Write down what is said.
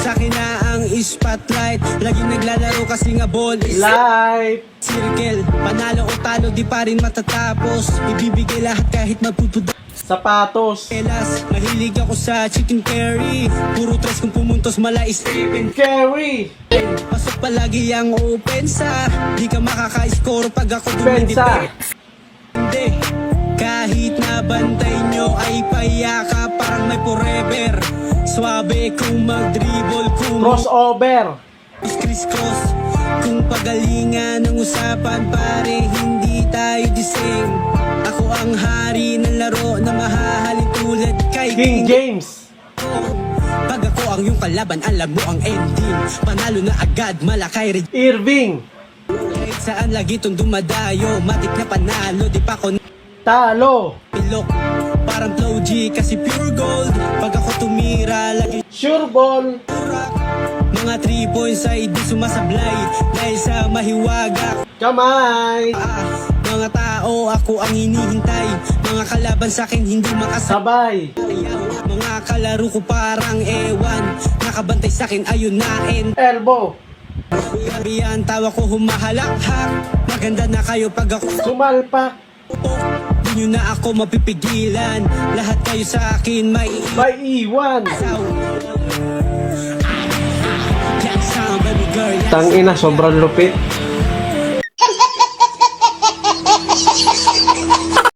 Sa'kin na ang spotlight. Laging naglalaro kasi nga ball is Life. circle. Panalo o talo di pa rin matatapos. Ibibigay lahat kahit magpupuda. Sapatos. Elas, mahilig ako sa chicken curry. Puro tres kung pumuntos mala Stephen Carry. Pasok palagi ang opensa. Di ka makaka-score pag ako Pensa. Hindi. Kahit na bantay nyo ay payaka parang may forever. Swabe kung mag-dribble, kung Crossover. criss-cross. Kung pagalingan ng usapan pare, hindi tayo the same. Ako ang hari ng laro na mahahalin tulad kay King James. Pag ako ang yung kalaban, alam mo ang ending. Panalo na agad, malakay rin. Irving. Kahit saan lagi itong dumadayo, matik na panalo, di pa ako Talo. pilok. Parang flow G kasi pure gold. Pag ako tumira, lagi Sure ball. turak. Mga 3 points ay di sumasablay dahil sa mahiwaga. Kamay. Mga tao, ako ang hinihintay. Mga kalaban sa akin hindi makasabay. Sabay. Mga kalaro ko parang ewan. Nakabantay sa akin ayun na Elbow. Sabi yan, tawa ko humahalakhak. Maganda na kayo pag ako Sumalpak. di nyo na ako mapipigilan. Lahat kayo sa akin may May iwan. Yan sound, baby girl, yan Tangina, sobrang lupit.